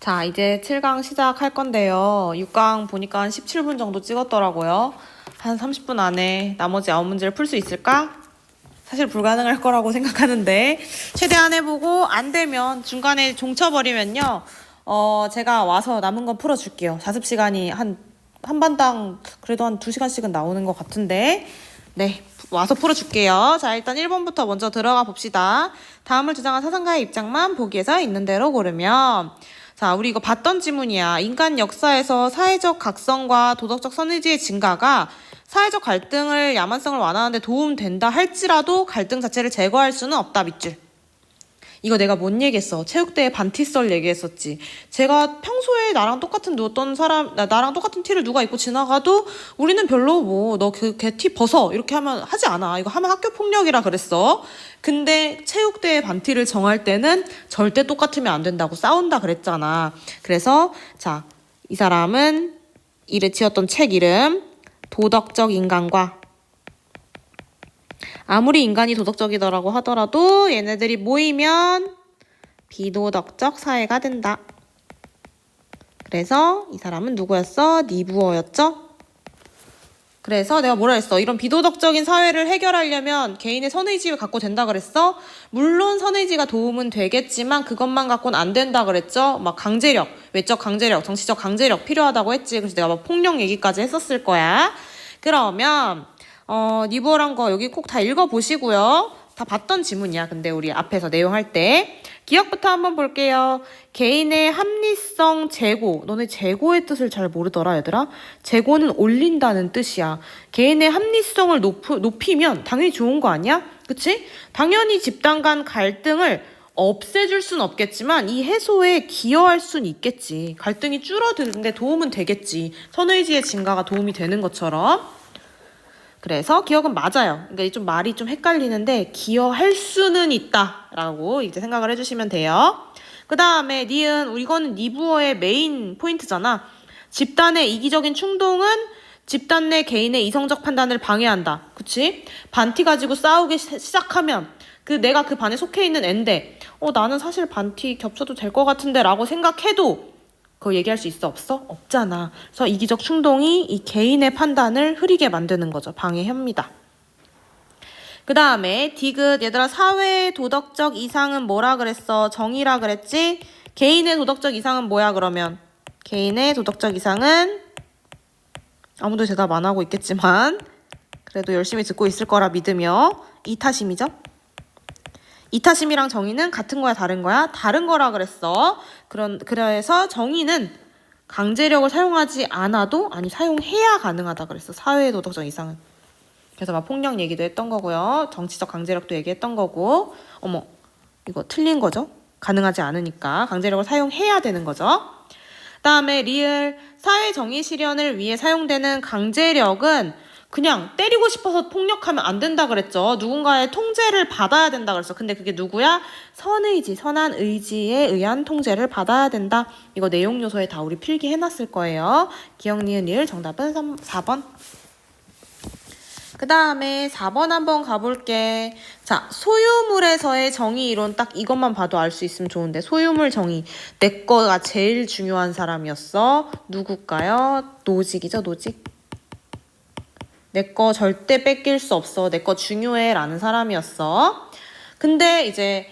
자, 이제 7강 시작할 건데요. 6강 보니까 한 17분 정도 찍었더라고요. 한 30분 안에 나머지 9문제를 풀 수 있을까? 사실 불가능할 거라고 생각하는데 최대한 해보고 안 되면 중간에 종쳐버리면요. 제가 와서 남은 건 풀어줄게요. 자습 시간이 한 반당 그래도 한 2시간씩은 나오는 것 같은데 네, 와서 풀어줄게요. 자, 일단 1번부터 먼저 들어가 봅시다. 다음을 주장한 사상가의 입장만 보기에서 있는 대로 고르면 자, 우리 이거 봤던 지문이야. 인간 역사에서 사회적 각성과 도덕적 선의지의 증가가 사회적 갈등을 야만성을 완화하는 데 도움된다 할지라도 갈등 자체를 제거할 수는 없다 밑줄. 이거 내가 뭔 얘기했어? 체육대회 반티썰 얘기했었지. 제가 평소에 나랑 똑같은 누웠던 사람, 나랑 똑같은 티를 누가 입고 지나가도 우리는 별로 뭐 너 걔 티 벗어 이렇게 하면 하지 않아. 이거 하면 학교 폭력이라 그랬어. 근데 체육대회 반티를 정할 때는 절대 똑같으면 안 된다고 싸운다 그랬잖아. 그래서 자, 이 사람은 지었던 책 이름 도덕적 인간과 아무리 인간이 도덕적이더라고 하더라도 얘네들이 모이면 비도덕적 사회가 된다. 그래서 이 사람은 누구였어? 니부어였죠? 그래서 내가 뭐라 했어? 이런 비도덕적인 사회를 해결하려면 개인의 선의지를 갖고 된다 그랬어? 물론 선의지가 도움은 되겠지만 그것만 갖고는 안 된다 그랬죠? 막 강제력, 외적 강제력, 정치적 강제력 필요하다고 했지. 그래서 내가 막 폭력 얘기까지 했었을 거야. 그러면 니버란 거 여기 꼭 다 읽어보시고요. 다 봤던 지문이야. 근데 우리 앞에서 내용할 때. 기억부터 한번 볼게요. 개인의 합리성 제고. 너네 제고의 뜻을 잘 모르더라, 얘들아. 제고는 올린다는 뜻이야. 개인의 합리성을 높이면 당연히 좋은 거 아니야? 그치? 당연히 집단 간 갈등을 없애줄 순 없겠지만 이 해소에 기여할 순 있겠지. 갈등이 줄어드는데 도움은 되겠지. 선의지의 증가가 도움이 되는 것처럼. 그래서 기억은 맞아요. 그러니까 좀 말이 좀 헷갈리는데 기여할 수는 있다라고 이제 생각을 해주시면 돼요. 그 다음에 니은 이거는 니부어의 메인 포인트잖아. 집단의 이기적인 충동은 집단 내 개인의 이성적 판단을 방해한다. 그치? 반티 가지고 싸우기 시작하면 내가 그 반에 속해 있는 앤데 나는 사실 반티 겹쳐도 될 것 같은데 라고 생각해도 그거 얘기할 수 있어? 없어? 없잖아. 그래서 이기적 충동이 이 개인의 판단을 흐리게 만드는 거죠. 방해합니다. 그 다음에 디귿 얘들아 사회의 도덕적 이상은 뭐라 그랬어? 정의라 그랬지? 개인의 도덕적 이상은 뭐야 그러면? 개인의 도덕적 이상은 아무도 대답 안 하고 있겠지만 그래도 열심히 듣고 있을 거라 믿으며 이타심이죠? 이타심이랑 정의는 같은 거야 다른 거야? 다른 거라 그랬어. 그래서 정의는 강제력을 사용하지 않아도 사용해야 가능하다 그랬어. 사회의 도덕적 이상은. 그래서 막 폭력 얘기도 했던 거고요. 정치적 강제력도 얘기했던 거고. 어머 이거 틀린 거죠? 가능하지 않으니까 강제력을 사용해야 되는 거죠. 그다음에 리을 사회 정의 실현을 위해 사용되는 강제력은 그냥 때리고 싶어서 폭력하면 안 된다 그랬죠. 누군가의 통제를 받아야 된다 그랬어. 근데 그게 누구야? 선의지, 선한 의지에 의한 통제를 받아야 된다. 이거 내용 요소에 다 우리 필기해놨을 거예요. 기억, 니은, 리을 정답은 4번. 그 다음에 4번 한번 가볼게. 자, 소유물에서의 정의 이론 딱 이것만 봐도 알 수 있으면 좋은데 소유물 정의. 내 거가 제일 중요한 사람이었어. 누굴까요? 노직이죠, 노직. 내 거 절대 뺏길 수 없어. 내 거 중요해 라는 사람이었어. 근데 이제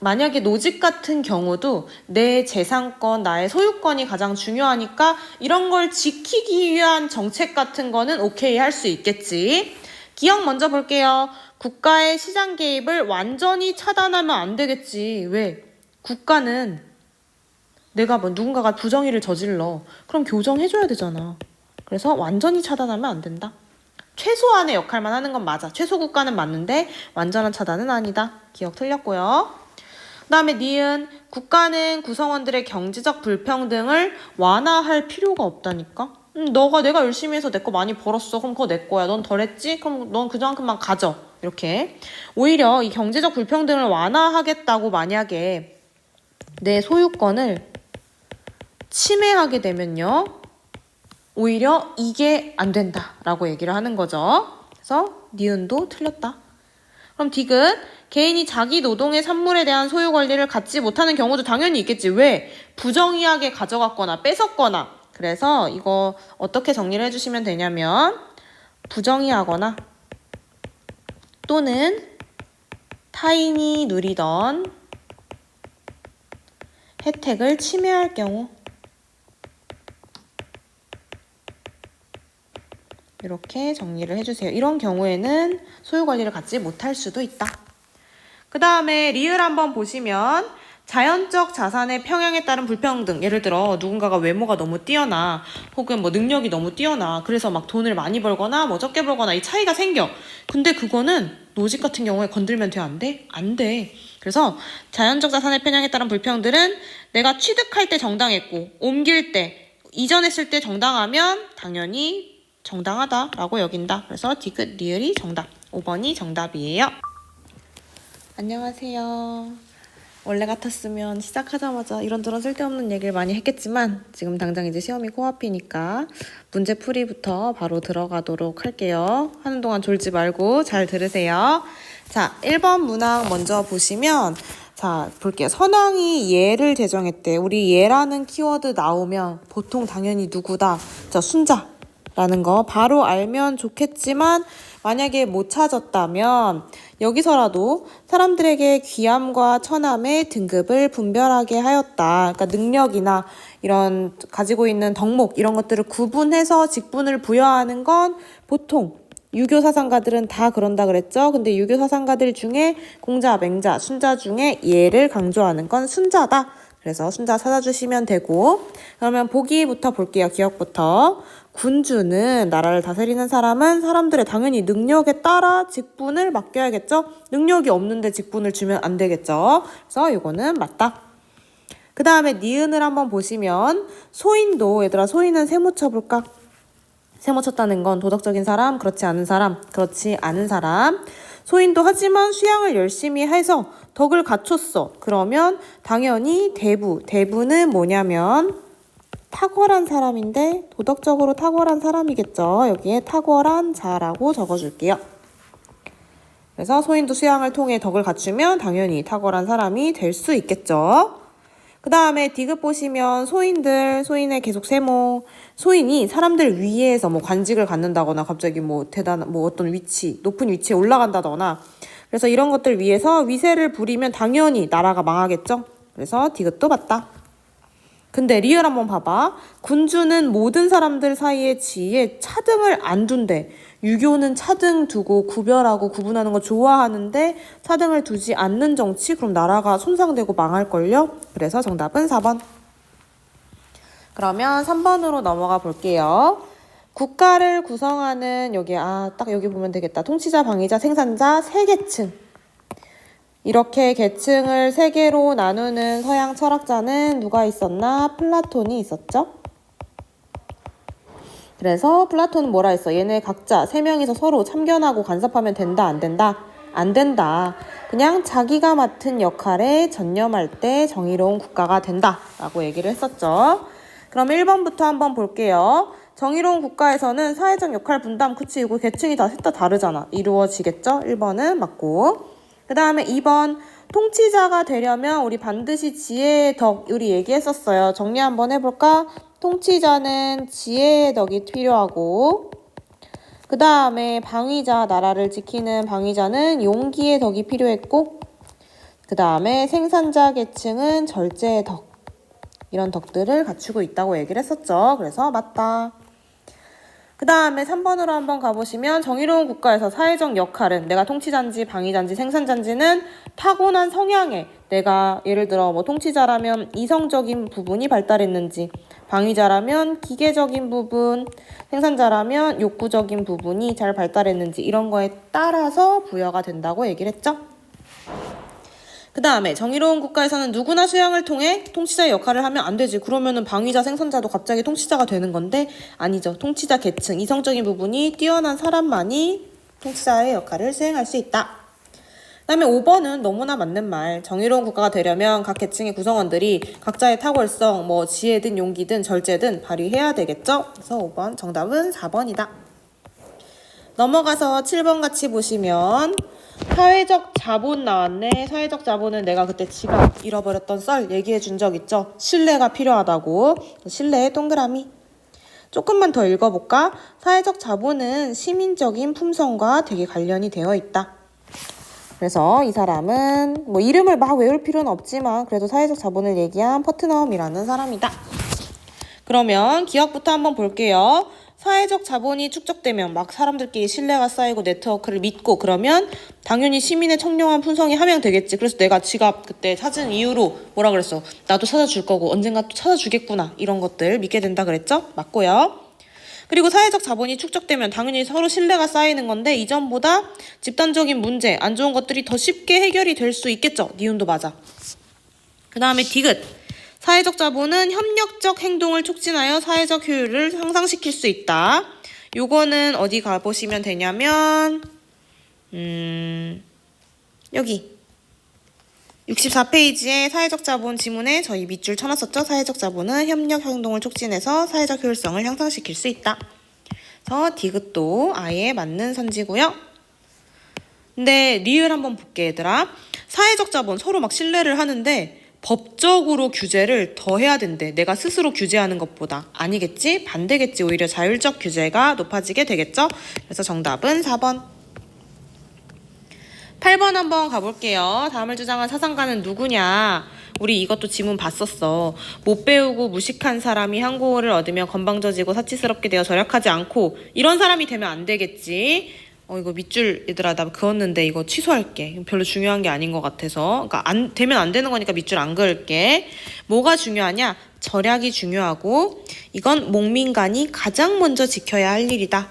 만약에 노직 같은 경우도 내 재산권, 나의 소유권이 가장 중요하니까 이런 걸 지키기 위한 정책 같은 거는 오케이 할 수 있겠지. 기억 먼저 볼게요. 국가의 시장 개입을 완전히 차단하면 안 되겠지. 왜? 국가는 내가 누군가가 부정의를 저질러. 그럼 교정해줘야 되잖아. 그래서 완전히 차단하면 안 된다. 최소한의 역할만 하는 건 맞아. 최소 국가는 맞는데 완전한 차단은 아니다. 기억 틀렸고요. 그 다음에 니은 국가는 구성원들의 경제적 불평등을 완화할 필요가 없다니까. 내가 열심히 해서 내 거 많이 벌었어. 그럼 그거 내 거야. 넌 덜했지? 그럼 넌 그만큼만 가져. 이렇게. 오히려 이 경제적 불평등을 완화하겠다고 만약에 내 소유권을 침해하게 되면요. 오히려 이게 안 된다라고 얘기를 하는 거죠. 그래서 니은도 틀렸다. 그럼 디귿 개인이 자기 노동의 산물에 대한 소유 권리를 갖지 못하는 경우도 당연히 있겠지. 왜? 부정의하게 가져갔거나 뺏었거나. 그래서 이거 어떻게 정리를 해주시면 되냐면 부정의하거나 또는 타인이 누리던 혜택을 침해할 경우 이렇게 정리를 해주세요. 이런 경우에는 소유 권리를 갖지 못할 수도 있다. 그 다음에 리을 한번 보시면 자연적 자산의 평양에 따른 불평등. 예를 들어 누군가가 외모가 너무 뛰어나 혹은 뭐 능력이 너무 뛰어나 그래서 막 돈을 많이 벌거나 뭐 적게 벌거나 이 차이가 생겨. 근데 그거는 노직 같은 경우에 건들면 돼? 안 돼? 안 돼. 그래서 자연적 자산의 평양에 따른 불평등은 내가 취득할 때 정당했고 옮길 때 이전했을 때 정당하면 당연히 정당하다라고 여긴다. 그래서 디귿 리을이 정답. 5번이 정답이에요. 안녕하세요. 원래 같았으면 시작하자마자 이런저런 쓸데없는 얘기를 많이 했겠지만 지금 당장 이제 시험이 코앞이니까 문제풀이부터 바로 들어가도록 할게요. 하는 동안 졸지 말고 잘 들으세요. 자, 1번 문항 먼저 보시면 자, 볼게요. 선왕이 예를 제정했대. 우리 예라는 키워드 나오면 보통 당연히 누구다? 자, 순자라는 거 바로 알면 좋겠지만 만약에 못 찾았다면 여기서라도 사람들에게 귀함과 천함의 등급을 분별하게 하였다. 그러니까 능력이나 이런 가지고 있는 덕목 이런 것들을 구분해서 직분을 부여하는 건 보통 유교 사상가들은 다 그런다 그랬죠. 근데 유교 사상가들 중에 공자, 맹자, 순자 중에 예를 강조하는 건 순자다. 그래서 순자 찾아주시면 되고 그러면 보기부터 볼게요. 기억부터. 군주는 나라를 다스리는 사람은 사람들의 당연히 능력에 따라 직분을 맡겨야겠죠. 능력이 없는데 직분을 주면 안 되겠죠. 그래서 이거는 맞다. 그 다음에 니은을 한번 보시면 소인도 얘들아 소인은 세모 쳐볼까? 세모 쳤다는 건 도덕적인 사람, 그렇지 않은 사람, 그렇지 않은 사람. 소인도 하지만 수양을 열심히 해서 덕을 갖췄어. 그러면 당연히 대부. 대부는 뭐냐면 탁월한 사람인데 도덕적으로 탁월한 사람이겠죠. 여기에 탁월한 자라고 적어줄게요. 그래서 소인도 수양을 통해 덕을 갖추면 당연히 탁월한 사람이 될 수 있겠죠. 그 다음에 디귿 보시면 소인들, 소인의 계속 세모. 소인이 사람들 위에서 뭐 관직을 갖는다거나 갑자기 뭐 어떤 위치, 높은 위치에 올라간다거나 그래서 이런 것들 위해서 위세를 부리면 당연히 나라가 망하겠죠. 그래서 디귿도 맞다. 근데 리을 한번 봐봐. 군주는 모든 사람들 사이에 지위에 차등을 안 둔대. 유교는 차등 두고 구별하고 구분하는 거 좋아하는데 차등을 두지 않는 정치? 그럼 나라가 손상되고 망할걸요? 그래서 정답은 4번. 그러면 3번으로 넘어가 볼게요. 국가를 구성하는 여기 딱 여기 보면 되겠다. 통치자, 방위자, 생산자 세 계층. 이렇게 계층을 세 개로 나누는 서양 철학자는 누가 있었나? 플라톤이 있었죠. 그래서 플라톤은 뭐라 했어? 얘네 각자 세 명이서 서로 참견하고 간섭하면 된다, 안 된다? 안 된다. 그냥 자기가 맡은 역할에 전념할 때 정의로운 국가가 된다 라고 얘기를 했었죠. 그럼 1번부터 한번 볼게요. 정의로운 국가에서는 사회적 역할 분담, 그치? 이거 계층이 다 셋 다 다르잖아. 이루어지겠죠? 1번은 맞고. 그 다음에 2번 통치자가 되려면 우리 반드시 지혜의 덕 우리 얘기했었어요. 정리 한번 해볼까? 통치자는 지혜의 덕이 필요하고 그 다음에 방위자 나라를 지키는 방위자는 용기의 덕이 필요했고 그 다음에 생산자 계층은 절제의 덕 이런 덕들을 갖추고 있다고 얘기를 했었죠. 그래서 맞다. 그 다음에 3번으로 한번 가보시면 정의로운 국가에서 사회적 역할은 내가 통치자인지 방위자인지 생산자인지는 타고난 성향에 내가 예를 들어 뭐 통치자라면 이성적인 부분이 발달했는지 방위자라면 기계적인 부분 생산자라면 욕구적인 부분이 잘 발달했는지 이런 거에 따라서 부여가 된다고 얘기를 했죠. 그 다음에 정의로운 국가에서는 누구나 수양을 통해 통치자의 역할을 하면 안 되지. 그러면은 방위자 생산자도 갑자기 통치자가 되는 건데 아니죠. 통치자 계층, 이성적인 부분이 뛰어난 사람만이 통치자의 역할을 수행할 수 있다. 그 다음에 5번은 너무나 맞는 말. 정의로운 국가가 되려면 각 계층의 구성원들이 각자의 탁월성, 뭐 지혜든 용기든 절제든 발휘해야 되겠죠. 그래서 5번 정답은 4번이다. 넘어가서 7번 같이 보시면 사회적 자본 나왔네. 사회적 자본은 내가 그때 지갑 잃어버렸던 썰 얘기해 준 적 있죠? 신뢰가 필요하다고. 신뢰의 동그라미. 조금만 더 읽어볼까? 사회적 자본은 시민적인 품성과 되게 관련이 되어 있다. 그래서 이 사람은 뭐 이름을 막 외울 필요는 없지만 그래도 사회적 자본을 얘기한 퍼트넘이라는 사람이다. 그러면 기억부터 한번 볼게요. 사회적 자본이 축적되면 막 사람들끼리 신뢰가 쌓이고 네트워크를 믿고 그러면 당연히 시민의 청렴한 품성이 함양되겠지. 그래서 내가 지갑 그때 찾은 이유로 뭐라 그랬어? 나도 찾아줄 거고 언젠가 또 찾아주겠구나. 이런 것들 믿게 된다 그랬죠? 맞고요. 그리고 사회적 자본이 축적되면 당연히 서로 신뢰가 쌓이는 건데 이전보다 집단적인 문제, 안 좋은 것들이 더 쉽게 해결이 될 수 있겠죠. 니은도 맞아. 그 다음에 디귿. 사회적 자본은 협력적 행동을 촉진하여 사회적 효율을 향상시킬 수 있다. 요거는 어디 가보시면 되냐면 여기 64페이지에 사회적 자본 지문에 저희 밑줄 쳐놨었죠. 사회적 자본은 협력 행동을 촉진해서 사회적 효율성을 향상시킬 수 있다. 그래서 디귿도 아예 맞는 선지고요. 근데 리을 한번 볼게 얘들아. 사회적 자본 서로 막 신뢰를 하는데 법적으로 규제를 더 해야 된대. 내가 스스로 규제하는 것보다. 아니겠지? 반대겠지. 오히려 자율적 규제가 높아지게 되겠죠? 그래서 정답은 4번. 8번 한번 가볼게요. 다음을 주장한 사상가는 누구냐? 우리 이것도 지문 봤었어. 못 배우고 무식한 사람이 항고를 얻으며 건방져지고 사치스럽게 되어 절약하지 않고 이런 사람이 되면 안 되겠지. 이거 밑줄 얘들아 나 그었는데 이거 취소할게. 별로 중요한 게 아닌 것 같아서. 그러니까 되면 안 되는 거니까 밑줄 안 그을게. 뭐가 중요하냐? 절약이 중요하고 이건 목민간이 가장 먼저 지켜야 할 일이다.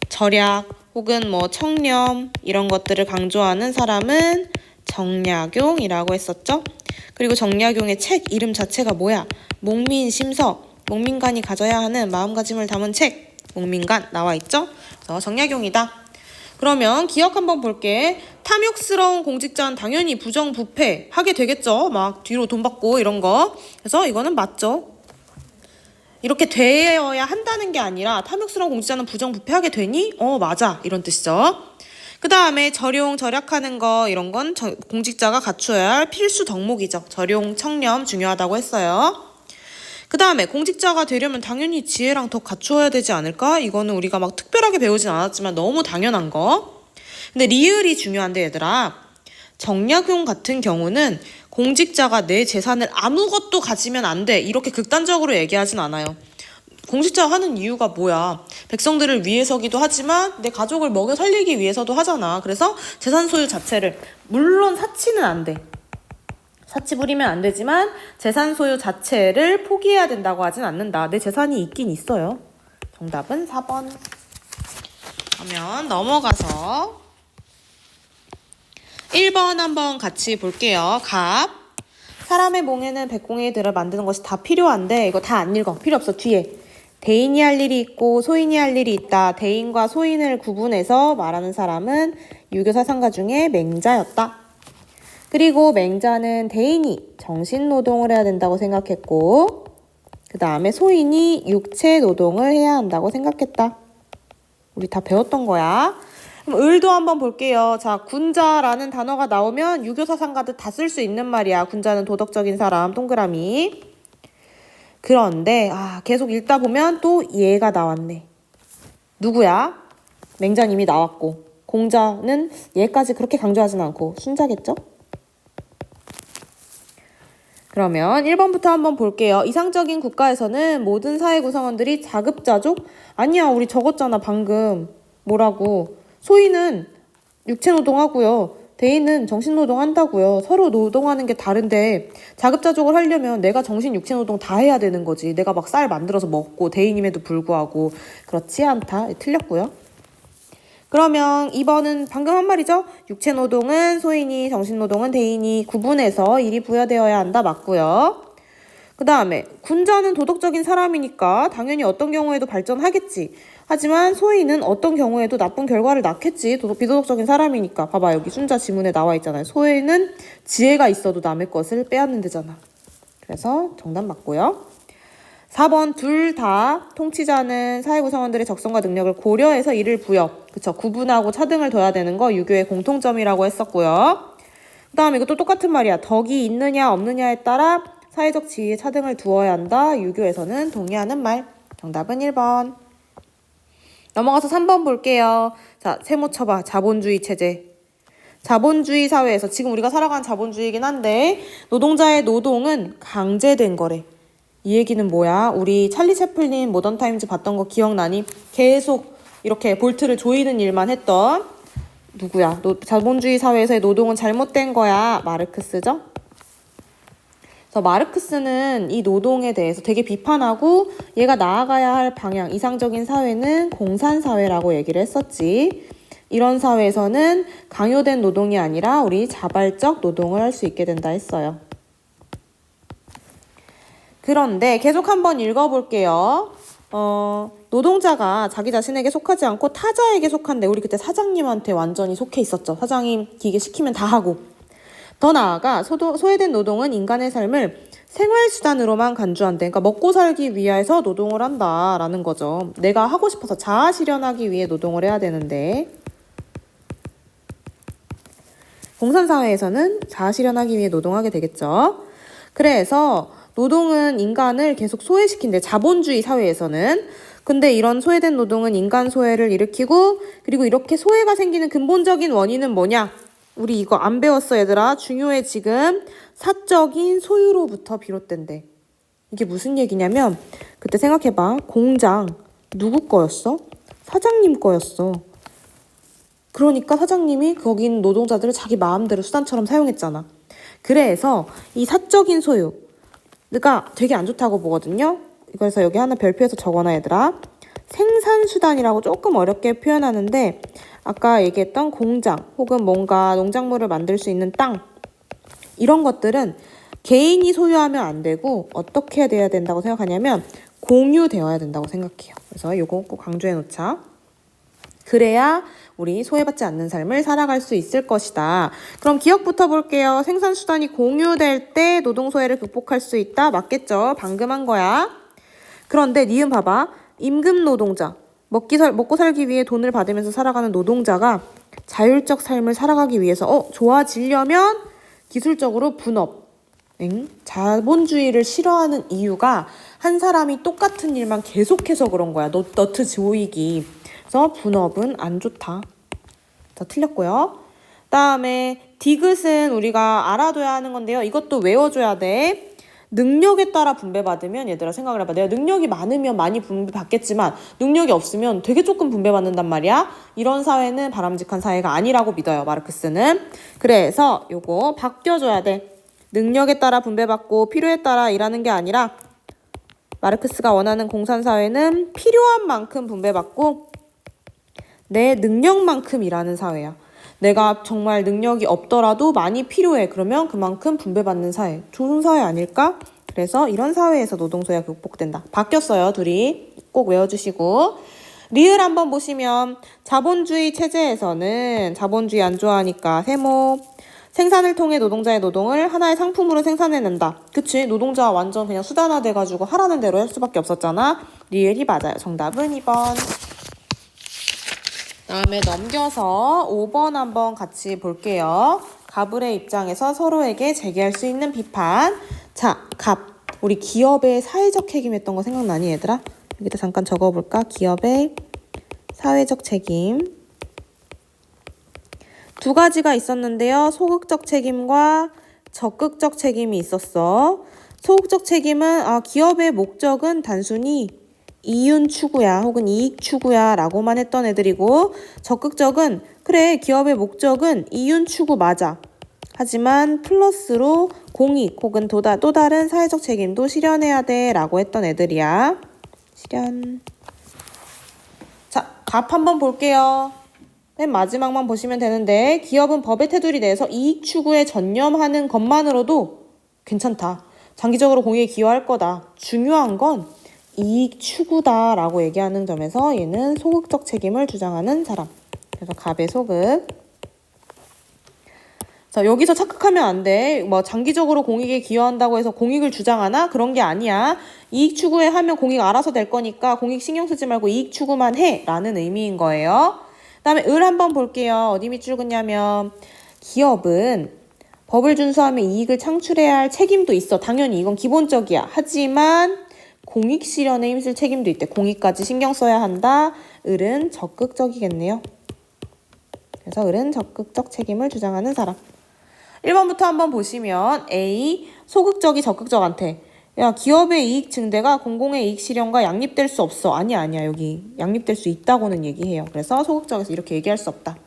절약 혹은 뭐 청렴 이런 것들을 강조하는 사람은 정약용이라고 했었죠. 그리고 정약용의 책 이름 자체가 뭐야? 목민심서. 목민간이 가져야 하는 마음가짐을 담은 책. 목민간 나와 있죠. 그래서 정약용이다. 그러면 기억 한번 볼게. 탐욕스러운 공직자는 당연히 부정부패 하게 되겠죠. 막 뒤로 돈 받고 이런 거. 그래서 이거는 맞죠. 이렇게 되어야 한다는 게 아니라 탐욕스러운 공직자는 부정부패하게 되니? 맞아. 이런 뜻이죠. 그 다음에 절용, 절약하는 거 이런 건 공직자가 갖추어야 할 필수 덕목이죠. 절용, 청렴 중요하다고 했어요. 그 다음에 공직자가 되려면 당연히 지혜랑 더 갖추어야 되지 않을까? 이거는 우리가 막 특별하게 배우진 않았지만 너무 당연한 거. 근데 리을이 중요한데 얘들아. 정약용 같은 경우는 공직자가 내 재산을 아무것도 가지면 안 돼. 이렇게 극단적으로 얘기하진 않아요. 공직자가 하는 이유가 뭐야? 백성들을 위해서기도 하지만 내 가족을 먹여 살리기 위해서도 하잖아. 그래서 재산 소유 자체를 물론 사치는 안 돼. 사치 부리면 안 되지만 재산 소유 자체를 포기해야 된다고 하진 않는다. 내 재산이 있긴 있어요. 정답은 4번. 그러면 넘어가서 1번 한번 같이 볼게요. 갑. 사람의 몽에는 백공이들을 만드는 것이 다 필요한데 이거 다 안 읽어. 필요 없어. 뒤에. 대인이 할 일이 있고 소인이 할 일이 있다. 대인과 소인을 구분해서 말하는 사람은 유교 사상가 중에 맹자였다. 그리고 맹자는 대인이 정신노동을 해야 된다고 생각했고 그 다음에 소인이 육체노동을 해야 한다고 생각했다. 우리 다 배웠던 거야. 그럼 을도 한번 볼게요. 자, 군자라는 단어가 나오면 유교 사상가들 다 쓸 수 있는 말이야. 군자는 도덕적인 사람, 동그라미. 그런데 계속 읽다 보면 또 얘가 나왔네. 누구야? 맹자님이 나왔고 공자는 얘까지 그렇게 강조하진 않고 순자겠죠? 그러면 1번부터 한번 볼게요. 이상적인 국가에서는 모든 사회 구성원들이 자급자족? 아니야, 우리 적었잖아 방금. 뭐라고? 소인은 육체노동하고요. 대인은 정신노동 한다고요. 서로 노동하는 게 다른데 자급자족을 하려면 내가 정신 육체노동 다 해야 되는 거지. 내가 막 쌀 만들어서 먹고 대인임에도 불구하고. 그렇지 않다. 틀렸고요. 그러면 2번은 방금 한 말이죠. 육체노동은 소인이, 정신노동은 대인이 구분해서 일이 부여되어야 한다. 맞고요. 그 다음에 군자는 도덕적인 사람이니까 당연히 어떤 경우에도 발전하겠지. 하지만 소인은 어떤 경우에도 나쁜 결과를 낳겠지. 비도덕적인 사람이니까. 봐봐 여기 순자 지문에 나와 있잖아요. 소인은 지혜가 있어도 남의 것을 빼앗는 데잖아. 그래서 정답 맞고요. 4번 둘 다 통치자는 사회 구성원들의 적성과 능력을 고려해서 이를 부여, 그쵸, 구분하고 차등을 둬야 되는 거 유교의 공통점이라고 했었고요. 그 다음에 이것도 똑같은 말이야. 덕이 있느냐 없느냐에 따라 사회적 지위에 차등을 두어야 한다. 유교에서는 동의하는 말. 정답은 1번. 넘어가서 3번 볼게요. 자, 세모 쳐봐. 자본주의 체제. 자본주의 사회에서 지금 우리가 살아가는 자본주의이긴 한데 노동자의 노동은 강제된 거래. 이 얘기는 뭐야? 우리 찰리 채플린 모던 타임즈 봤던 거 기억나니? 계속 이렇게 볼트를 조이는 일만 했던 누구야? 자본주의 사회에서의 노동은 잘못된 거야. 마르크스죠? 그래서 마르크스는 이 노동에 대해서 되게 비판하고 얘가 나아가야 할 방향, 이상적인 사회는 공산사회라고 얘기를 했었지. 이런 사회에서는 강요된 노동이 아니라 우리 자발적 노동을 할 수 있게 된다 했어요. 그런데 계속 한번 읽어볼게요. 노동자가 자기 자신에게 속하지 않고 타자에게 속한데 우리 그때 사장님한테 완전히 속해 있었죠. 사장님 기계 시키면 다 하고. 더 나아가 소외된 노동은 인간의 삶을 생활수단으로만 간주한대. 그러니까 먹고 살기 위해서 노동을 한다라는 거죠. 내가 하고 싶어서 자아 실현하기 위해 노동을 해야 되는데 공산사회에서는 자아 실현하기 위해 노동하게 되겠죠. 그래서 노동은 인간을 계속 소외시킨대. 자본주의 사회에서는. 근데 이런 소외된 노동은 인간 소외를 일으키고 그리고 이렇게 소외가 생기는 근본적인 원인은 뭐냐? 우리 이거 안 배웠어 얘들아. 중요해 지금. 사적인 소유로부터 비롯된대. 이게 무슨 얘기냐면 그때 생각해봐. 공장 누구 거였어? 사장님 거였어. 그러니까 사장님이 거기 있는 노동자들을 자기 마음대로 수단처럼 사용했잖아. 그래서 이 사적인 소유가 되게 안 좋다고 보거든요. 그래서 여기 하나 별표에서 적어놔 얘들아. 생산수단이라고 조금 어렵게 표현하는데 아까 얘기했던 공장 혹은 뭔가 농작물을 만들 수 있는 땅 이런 것들은 개인이 소유하면 안 되고 어떻게 돼야 된다고 생각하냐면 공유되어야 된다고 생각해요. 그래서 이거 꼭 강조해 놓자. 그래야 우리 소외받지 않는 삶을 살아갈 수 있을 것이다. 그럼 기억부터 볼게요. 생산수단이 공유될 때 노동소외를 극복할 수 있다. 맞겠죠? 방금 한 거야. 그런데 니은 봐봐. 임금노동자. 먹고 살기 위해 돈을 받으면서 살아가는 노동자가 자율적 삶을 살아가기 위해서 좋아지려면 기술적으로 분업. 자본주의를 싫어하는 이유가 한 사람이 똑같은 일만 계속해서 그런 거야. 너트 조이기. 그래서 분업은 안 좋다. 자, 틀렸고요. 다음에 디귿은 우리가 알아둬야 하는 건데요. 이것도 외워줘야 돼. 능력에 따라 분배받으면 얘들아 생각을 해봐. 내가 능력이 많으면 많이 분배받겠지만 능력이 없으면 되게 조금 분배받는단 말이야. 이런 사회는 바람직한 사회가 아니라고 믿어요. 마르크스는. 그래서 요거 바뀌어줘야 돼. 능력에 따라 분배받고 필요에 따라 일하는 게 아니라 마르크스가 원하는 공산사회는 필요한 만큼 분배받고 내 능력만큼 일하는 사회야. 내가 정말 능력이 없더라도 많이 필요해. 그러면 그만큼 분배받는 사회. 좋은 사회 아닐까? 그래서 이런 사회에서 노동소외가 극복된다. 바뀌었어요, 둘이. 꼭 외워주시고. 리을 한번 보시면 자본주의 체제에서는 자본주의 안 좋아하니까 세모. 생산을 통해 노동자의 노동을 하나의 상품으로 생산해낸다. 그치? 노동자 완전 그냥 수단화돼가지고 하라는 대로 할 수밖에 없었잖아. 리을이 맞아요. 정답은 2번. 다음에 넘겨서 5번 한번 같이 볼게요. 갑을의 입장에서 서로에게 제기할 수 있는 비판. 자, 갑. 우리 기업의 사회적 책임했던 거 생각나니 얘들아? 여기다 잠깐 적어볼까? 기업의 사회적 책임. 두 가지가 있었는데요. 소극적 책임과 적극적 책임이 있었어. 소극적 책임은 기업의 목적은 단순히 이윤 추구야 혹은 이익 추구야 라고만 했던 애들이고 적극적은 그래 기업의 목적은 이윤 추구 맞아. 하지만 플러스로 공익 혹은 또 다른 사회적 책임도 실현해야 돼 라고 했던 애들이야. 실현. 자, 답 한번 볼게요. 맨 마지막만 보시면 되는데 기업은 법의 테두리 내에서 이익 추구에 전념하는 것만으로도 괜찮다. 장기적으로 공익에 기여할 거다. 중요한 건 이익 추구다라고 얘기하는 점에서 얘는 소극적 책임을 주장하는 사람. 그래서 갑의 소극. 자, 여기서 착각하면 안 돼. 뭐 장기적으로 공익에 기여한다고 해서 공익을 주장하나? 그런 게 아니야. 이익 추구에 하면 공익 알아서 될 거니까 공익 신경 쓰지 말고 이익 추구만 해 라는 의미인 거예요. 그다음에 을 한번 볼게요. 어디 밑줄 긋냐면 기업은 법을 준수하며 이익을 창출해야 할 책임도 있어. 당연히 이건 기본적이야. 하지만 공익 실현에 힘쓸 책임도 있대. 공익까지 신경 써야 한다. 을은 적극적이겠네요. 그래서 을은 적극적 책임을 주장하는 사람. 1번부터 한번 보시면 A. 소극적이 적극적한테 야, 기업의 이익 증대가 공공의 이익 실현과 양립될 수 없어. 아니야. 여기 양립될 수 있다고는 얘기해요. 그래서 소극적에서 이렇게 얘기할 수 없다.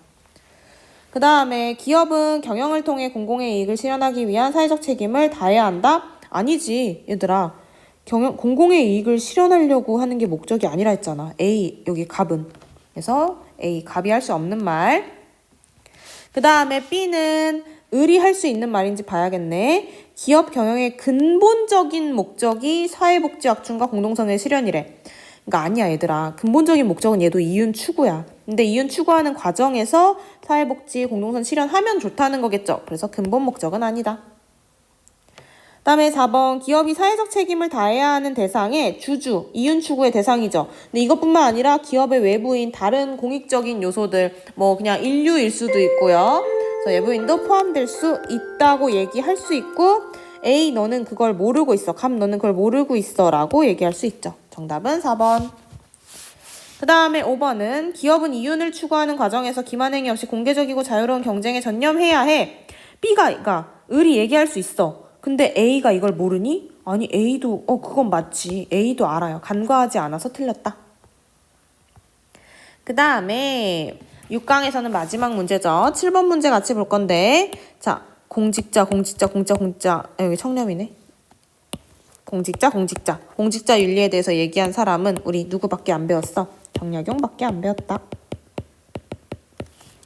그 다음에 기업은 경영을 통해 공공의 이익을 실현하기 위한 사회적 책임을 다해야 한다? 아니지, 얘들아. 공공의 이익을 실현하려고 하는 게 목적이 아니라 했잖아. A, 여기 갑은. 그래서 A, 갑이 할 수 없는 말. 그 다음에 B는 을이 할 수 있는 말인지 봐야겠네. 기업 경영의 근본적인 목적이 사회복지 확충과 공동선의 실현이래. 그러니까 아니야, 얘들아. 근본적인 목적은 얘도 이윤 추구야. 근데 이윤 추구하는 과정에서 사회복지 공동선 실현하면 좋다는 거겠죠. 그래서 근본 목적은 아니다. 그다음에 4번 기업이 사회적 책임을 다해야 하는 대상의 주주, 이윤 추구의 대상이죠. 근데 이것뿐만 아니라 기업의 외부인 다른 공익적인 요소들 뭐 그냥 인류일 수도 있고요. 그래서 외부인도 포함될 수 있다고 얘기할 수 있고 A 너는 그걸 모르고 있어. 갑 너는 그걸 모르고 있어 라고 얘기할 수 있죠. 정답은 4번. 그 다음에 5번은 기업은 이윤을 추구하는 과정에서 기만행위 없이 공개적이고 자유로운 경쟁에 전념해야 해. B가 그러니까 을이 얘기할 수 있어. 근데 A가 이걸 모르니? 아니 A도 그건 맞지. A도 알아요. 간과하지 않아서 틀렸다. 그 다음에 6강에서는 마지막 문제죠. 7번 문제 같이 볼 건데 자 공직자 여기 청렴이네. 공직자 윤리에 대해서 얘기한 사람은 우리 누구밖에 안 배웠어? 정약용밖에 안 배웠다.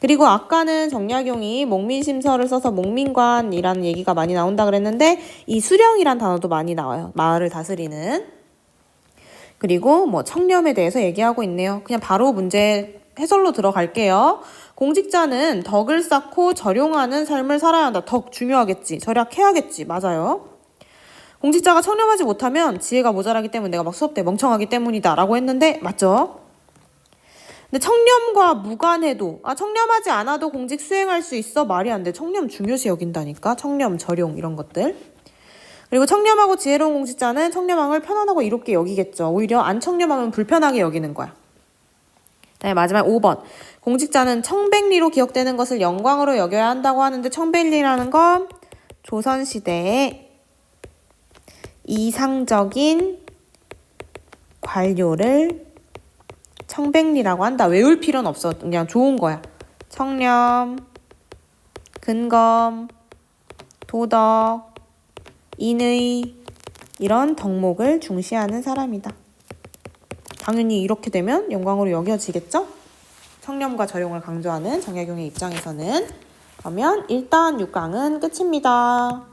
그리고 아까는 정약용이 목민심서를 써서 목민관이라는 얘기가 많이 나온다 그랬는데 이 수령이란 단어도 많이 나와요. 마을을 다스리는. 그리고 뭐 청렴에 대해서 얘기하고 있네요. 그냥 바로 문제 해설로 들어갈게요. 공직자는 덕을 쌓고 절용하는 삶을 살아야 한다. 덕 중요하겠지. 절약해야겠지. 맞아요. 공직자가 청렴하지 못하면 지혜가 모자라기 때문에 내가 막 수업 때 멍청하기 때문이다 라고 했는데 맞죠? 근데 청렴과 무관해도 청렴하지 않아도 공직 수행할 수 있어? 말이 안 돼. 청렴 중요시 여긴다니까. 청렴, 절용 이런 것들. 그리고 청렴하고 지혜로운 공직자는 청렴함을 편안하고 이롭게 여기겠죠. 오히려 안 청렴하면 불편하게 여기는 거야. 네, 마지막 5번. 공직자는 청백리로 기억되는 것을 영광으로 여겨야 한다고 하는데 청백리라는 건 조선시대의 이상적인 관료를 청백리라고 한다. 외울 필요는 없어. 그냥 좋은 거야. 청렴, 근검, 도덕, 인의 이런 덕목을 중시하는 사람이다. 당연히 이렇게 되면 영광으로 여겨지겠죠? 청렴과 절용을 강조하는 정약용의 입장에서는. 그러면 일단 6강은 끝입니다.